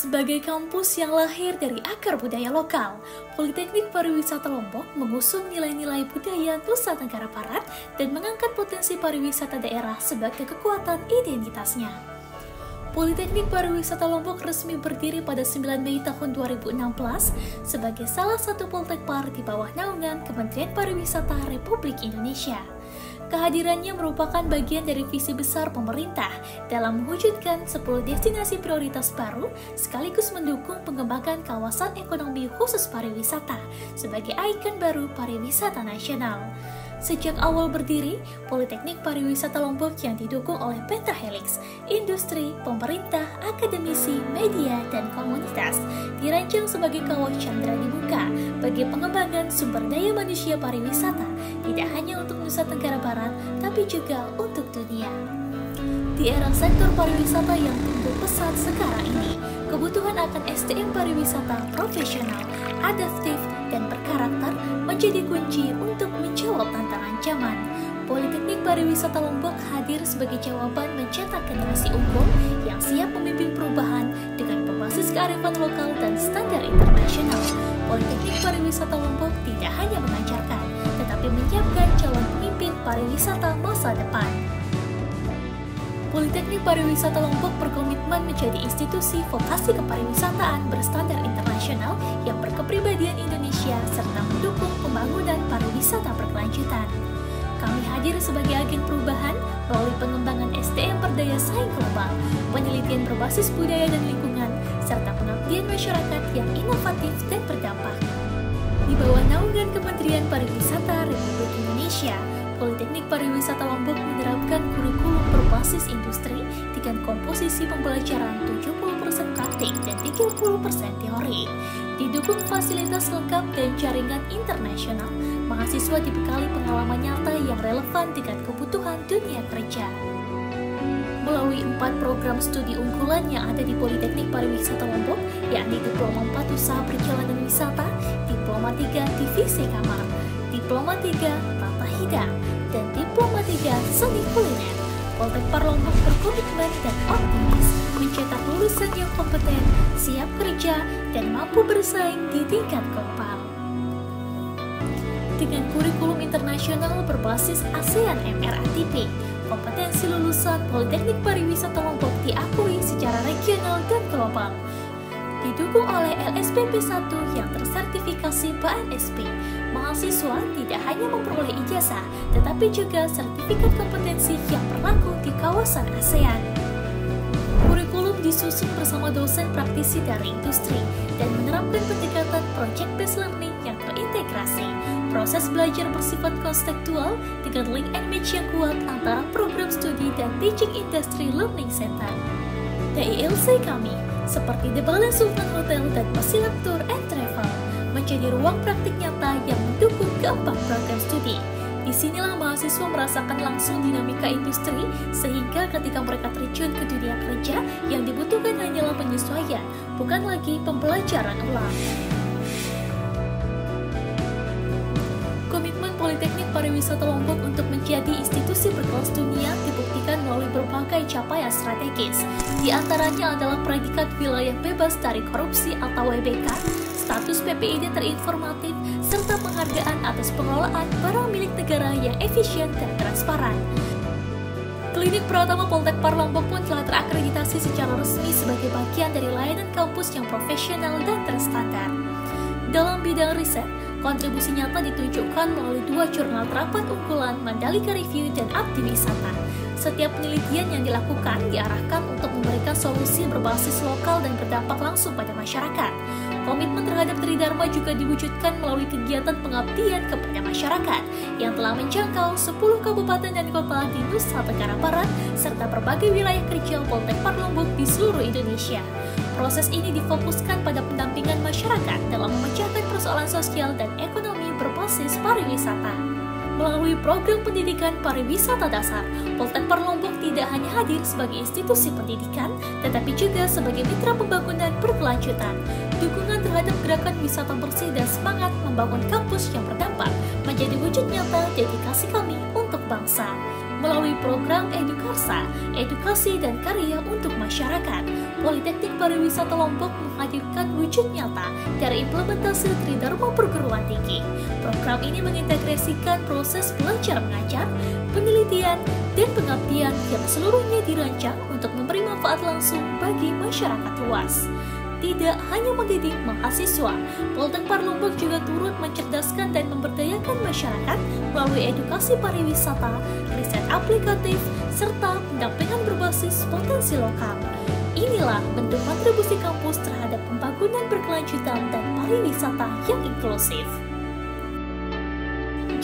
Sebagai kampus yang lahir dari akar budaya lokal, Politeknik Pariwisata Lombok mengusung nilai-nilai budaya Nusa Tenggara Barat dan mengangkat potensi pariwisata daerah sebagai kekuatan identitasnya. Politeknik Pariwisata Lombok resmi berdiri pada 9 Mei tahun 2016 sebagai salah satu Poltekpar di bawah naungan Kementerian Pariwisata Republik Indonesia. Kehadirannya merupakan bagian dari visi besar pemerintah dalam mewujudkan 10 destinasi prioritas baru sekaligus mendukung pengembangan kawasan ekonomi khusus pariwisata sebagai ikon baru pariwisata nasional. Sejak awal berdiri, Politeknik Pariwisata Lombok yang didukung oleh pentahelix, industri, pemerintah, akademisi, media, dan komunitas dirancang sebagai kawah candra di muka bagi pengembangan sumber daya manusia pariwisata tidak hanya untuk Nusa Tenggara Barat, tapi juga untuk dunia. Di era sektor pariwisata yang tumbuh pesat sekarang ini, kebutuhan akan SDM pariwisata profesional, adaptif, dan berkarakter menjadi kunci untuk menjawab tantangan zaman. Politeknik Pariwisata Lombok hadir sebagai jawaban mencetak generasi unggul yang siap memimpin perubahan dengan berbasis kearifan lokal dan standar internasional. Politeknik Pariwisata Lombok tidak hanya mengajarkan, tetapi menyiapkan calon pemimpin pariwisata masa depan. Politeknik Pariwisata Lombok berkomitmen menjadi institusi vokasi kepariwisataan berstandar internasional yang berkepribadian Indonesia serta mendukung pembangunan pariwisata berkelanjutan. Kami hadir sebagai agen perubahan melalui pengembangan SDM berdaya saing global, penelitian berbasis budaya dan lingkungan, serta pengabdian masyarakat yang inovatif dan berdampak. Di bawah naungan Kementerian Pariwisata Republik Indonesia, Politeknik Pariwisata Lombok menerapkan kurikulum berbasis industri dengan komposisi pembelajaran 70% praktik dan 30% teori. Didukung fasilitas lengkap dan jaringan internasional, mahasiswa dibekali pengalaman nyata yang relevan dengan kebutuhan dunia kerja. Melalui 4 program studi unggulan yang ada di Politeknik Pariwisata Lombok, yakni Diploma 4 Usaha Perjalanan Wisata, Diploma 3 Divisi Kamar, Diploma 3 Tata Hidang, dan Diploma 3 Seni Kuliner, Poltekpar Lombok berkomitmen dan optimis mencetak lulusan yang kompeten, siap kerja, dan mampu bersaing di tingkat global. Dengan kurikulum internasional berbasis ASEAN MRATP, kompetensi lulusan Politeknik Pariwisata Lombok diakui secara regional dan global. Didukung oleh LSPP 1 yang tersertifikasi BNSP, mahasiswa tidak hanya memperoleh ijazah, tetapi juga sertifikat kompetensi yang berlaku di kawasan ASEAN. Kurikulum disusun bersama dosen praktisi dari industri dan menerapkan pendekatan project-based learning yang terintegrasi. Proses belajar bersifat konseptual dengan link and match yang kuat antara program studi dan teaching industry learning center. TILC kami, seperti The Balance Sultan Hotel dan Pesilap Tour and Travel, menjadi ruang praktik nyata yang mendukung keempat program studi. Disinilah mahasiswa merasakan langsung dinamika industri, sehingga ketika mereka terjun ke dunia kerja, yang dibutuhkan hanyalah penyesuaian, bukan lagi pembelajaran ulang. Komitmen Politeknik Pariwisata Lombok untuk menjadi institusi berkelas dunia dibuktikan melalui berbagai capaian strategis. Di antaranya adalah predikat wilayah bebas dari korupsi atau WBK, status PPID terinformatif, serta penghargaan atas pengelolaan barang milik negara yang efisien dan transparan. Klinik Pratama Poltekpar Lombok pun telah terakreditasi secara resmi sebagai bagian dari layanan kampus yang profesional dan terstandar. Dalam bidang riset, kontribusi nyata ditunjukkan melalui 2 jurnal terapan unggulan Mandalika Review dan Abdi Wisata. Setiap penelitian yang dilakukan diarahkan untuk memberikan solusi berbasis lokal dan berdampak langsung pada masyarakat. Komitmen terhadap Tridharma juga diwujudkan melalui kegiatan pengabdian kepada masyarakat yang telah menjangkau 10 kabupaten dan kota di Nusa Tenggara Barat serta berbagai wilayah kerja Poltekpar Lombok di seluruh Indonesia. Proses ini difokuskan pada pendampingan masyarakat dalam memecahkan persoalan sosial dan ekonomi berbasis pariwisata. Melalui program pendidikan pariwisata dasar, Poltekpar Lombok tidak hanya hadir sebagai institusi pendidikan, tetapi juga sebagai mitra pembangunan berkelanjutan. Dukungan terhadap gerakan wisata bersih dan semangat membangun kampus yang berdampak menjadi wujud nyata dedikasi kami untuk bangsa. Melalui program Edukarsa, edukasi dan karya untuk masyarakat, Politeknik Pariwisata Lombok menghadirkan wujud nyata dari implementasi Tridharma Perguruan Tinggi. Program ini mengintegrasikan proses belajar mengajar, penelitian, dan pengabdian yang seluruhnya dirancang untuk memberi manfaat langsung bagi masyarakat luas. Tidak hanya mendidik mahasiswa, Poltek Par Lombok juga turut mencerdaskan dan memberdayakan masyarakat melalui edukasi pariwisata, riset aplikatif, serta pendampingan berbasis potensi lokal. Inilah bentuk kontribusi kampus terhadap pembangunan berkelanjutan dan pariwisata yang inklusif.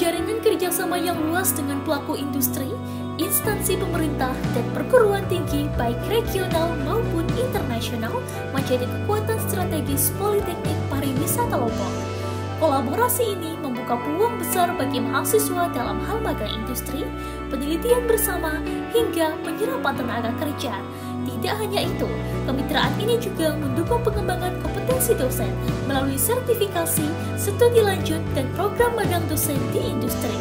Jaringan kerjasama yang luas dengan pelaku industri, instansi pemerintah, dan perguruan tinggi baik regional maupun internasional menjadi kekuatan strategis Politeknik Pariwisata Lombok. Kolaborasi ini membuka peluang besar bagi mahasiswa dalam hal magang industri, penelitian bersama, hingga penyerapan tenaga kerja. Tidak hanya itu, kemitraan ini juga mendukung pengembangan kompetensi dosen melalui sertifikasi, studi lanjut, dan program magang dosen di industri.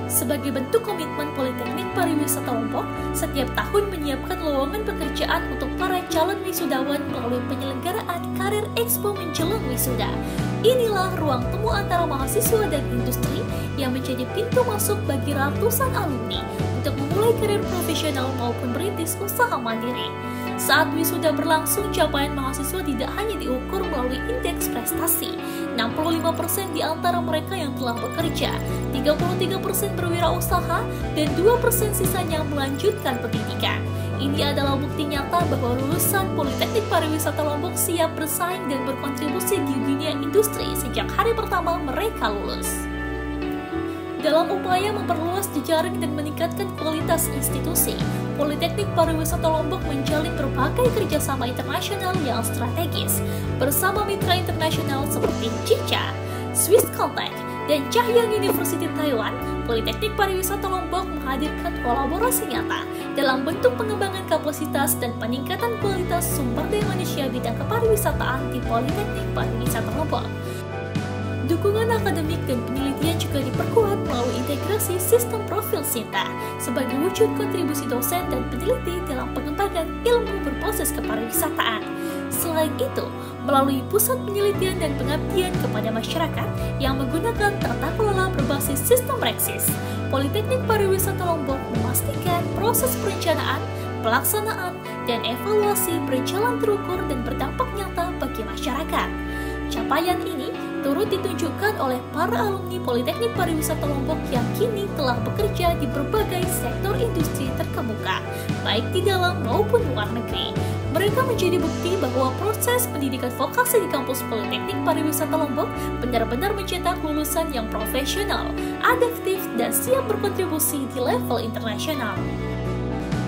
Sebagai bentuk komitmen Politeknik Pariwisata Lombok, setiap tahun menyiapkan lowongan pekerjaan untuk para calon wisudawan melalui penyelenggaraan Karir Expo menjelang wisuda. Inilah ruang temu antara mahasiswa dan industri yang menjadi pintu masuk bagi ratusan alumni untuk memulai karir profesional maupun merintis usaha mandiri. Saat wisuda berlangsung, capaian mahasiswa tidak hanya diukur melalui indeks prestasi. 65% di antara mereka yang telah bekerja, 33% berwirausaha, dan 2% sisanya melanjutkan pendidikan. Ini adalah bukti nyata bahwa lulusan Politeknik Pariwisata Lombok siap bersaing dan berkontribusi di dunia industri sejak hari pertama mereka lulus. Dalam upaya memperluas jejaring dan meningkatkan kualitas institusi, Politeknik Pariwisata Lombok menjalin berbagai kerjasama internasional yang strategis. Bersama mitra internasional seperti Cica, Swiss Caltech, dan Chahyang University Taiwan, Politeknik Pariwisata Lombok menghadirkan kolaborasi nyata dalam bentuk pengembangan kapasitas dan peningkatan kualitas sumber daya manusia bidang kepariwisataan di Politeknik Pariwisata Lombok. Dukungan akademik dan penelitian juga diperkuat melalui integrasi sistem profil Sinta sebagai wujud kontribusi dosen dan peneliti dalam pengembangan ilmu berbasis kepariwisataan. Selain itu, melalui pusat penelitian dan pengabdian kepada masyarakat yang menggunakan tata kelola berbasis sistem Reksis, Politeknik Pariwisata Lombok memastikan proses perencanaan, pelaksanaan, dan evaluasi berjalan terukur dan berdampak nyata bagi masyarakat. Capaian ini turut ditunjukkan oleh para alumni Politeknik Pariwisata Lombok yang kini telah bekerja di berbagai sektor industri terkemuka, baik di dalam maupun luar negeri. Mereka menjadi bukti bahwa proses pendidikan vokasi di kampus Politeknik Pariwisata Lombok benar-benar mencetak lulusan yang profesional, adaptif, dan siap berkontribusi di level internasional.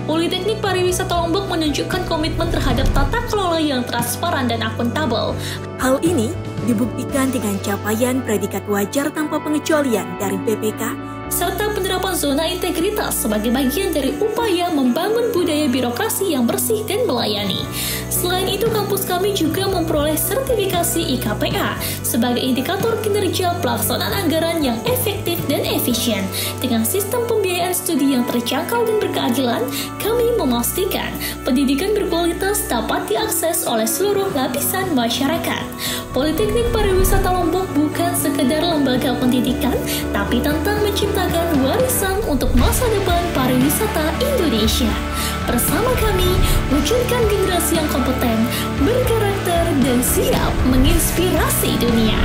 Politeknik Pariwisata Lombok menunjukkan komitmen terhadap tata kelola yang transparan dan akuntabel. Hal ini dibuktikan dengan capaian predikat wajar tanpa pengecualian dari BPK, serta penerapan zona integritas sebagai bagian dari upaya membangun budaya birokrasi yang bersih dan melayani. Selain itu, kampus kami juga memperoleh sertifikasi IKPA sebagai indikator kinerja pelaksanaan anggaran yang efektif dan efisien. Dengan sistem pembiayaan studi yang terjangkau dan berkeadilan, kami memastikan pendidikan berkualitas dapat diakses oleh seluruh lapisan masyarakat. Politeknik Pariwisata Lombok bukan sekedar lembaga pendidikan, tapi tentang menciptakan warisan untuk masa depan pariwisata Indonesia. Bersama kami, wujudkan generasi yang kompeten, berkarakter, dan siap menginspirasi dunia.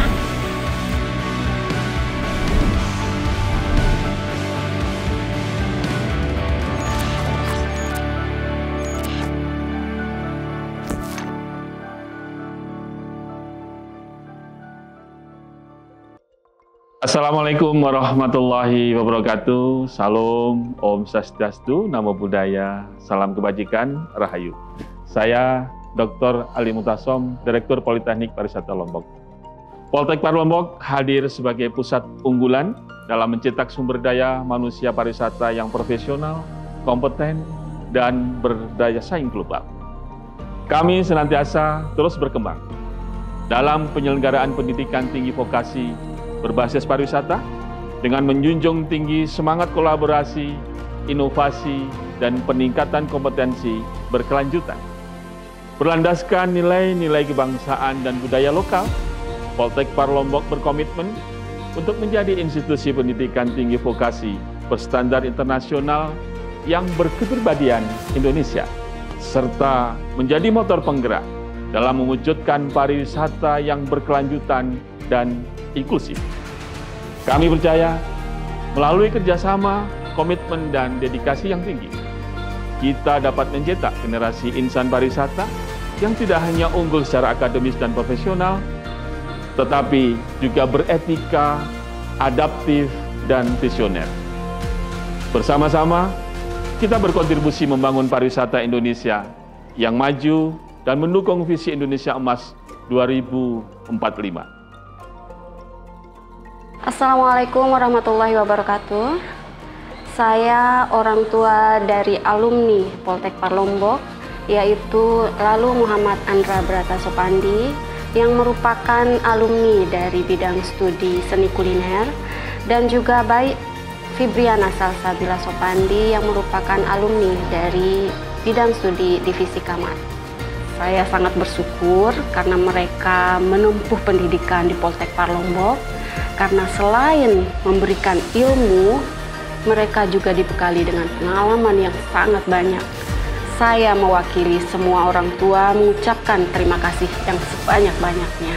Assalamualaikum warahmatullahi wabarakatuh. Salam, Om Swastiastu, Namo Buddhaya, salam kebajikan, Rahayu. Saya Dr. Ali Mutasom, Direktur Politeknik Pariwisata Lombok. Poltek Par Lombok hadir sebagai pusat unggulan dalam mencetak sumber daya manusia pariwisata yang profesional, kompeten, dan berdaya saing global. Kami senantiasa terus berkembang dalam penyelenggaraan pendidikan tinggi vokasi berbasis pariwisata dengan menjunjung tinggi semangat kolaborasi, inovasi, dan peningkatan kompetensi berkelanjutan. Berlandaskan nilai-nilai kebangsaan dan budaya lokal, Poltekpar Lombok berkomitmen untuk menjadi institusi pendidikan tinggi vokasi berstandar internasional yang berkepribadian Indonesia, serta menjadi motor penggerak dalam mewujudkan pariwisata yang berkelanjutan dan inklusif. Kami percaya, melalui kerjasama, komitmen, dan dedikasi yang tinggi, kita dapat mencetak generasi insan pariwisata yang tidak hanya unggul secara akademis dan profesional, tetapi juga beretika, adaptif, dan visioner. Bersama-sama, kita berkontribusi membangun pariwisata Indonesia yang maju dan mendukung visi Indonesia Emas 2045. Assalamualaikum warahmatullahi wabarakatuh. Saya orang tua dari alumni Poltekpar Lombok, yaitu Lalu Muhammad Andra Brata Sopandi, yang merupakan alumni dari bidang studi seni kuliner, dan juga baik Fibriana Salsabila Sopandi yang merupakan alumni dari bidang studi divisi kamar. Saya sangat bersyukur karena mereka menempuh pendidikan di Poltekpar Lombok, karena selain memberikan ilmu, mereka juga dibekali dengan pengalaman yang sangat banyak. Saya mewakili semua orang tua mengucapkan terima kasih yang sebanyak-banyaknya.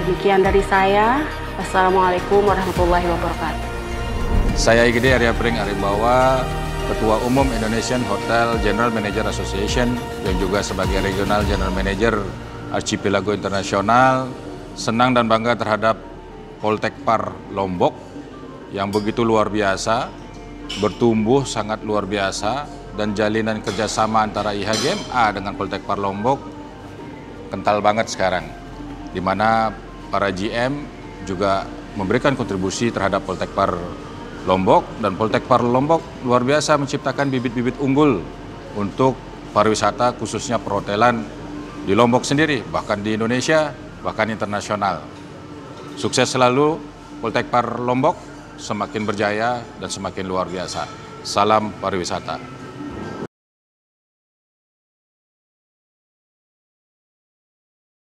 Demikian dari saya. Wassalamualaikum warahmatullahi wabarakatuh. Saya IGD Arya Pring Arimbawa, Ketua Umum Indonesian Hotel General Manager Association dan juga sebagai Regional General Manager Archipelago Internasional, senang dan bangga terhadap Poltekpar Lombok yang begitu luar biasa, bertumbuh sangat luar biasa, dan jalinan kerjasama antara IHGMA dengan Poltekpar Lombok kental banget sekarang, di mana para GM juga memberikan kontribusi terhadap Poltekpar Lombok, dan Poltekpar Lombok luar biasa menciptakan bibit-bibit unggul untuk pariwisata khususnya perhotelan di Lombok sendiri, bahkan di Indonesia, bahkan internasional. Sukses selalu Poltekpar Lombok, semakin berjaya dan semakin luar biasa. Salam pariwisata.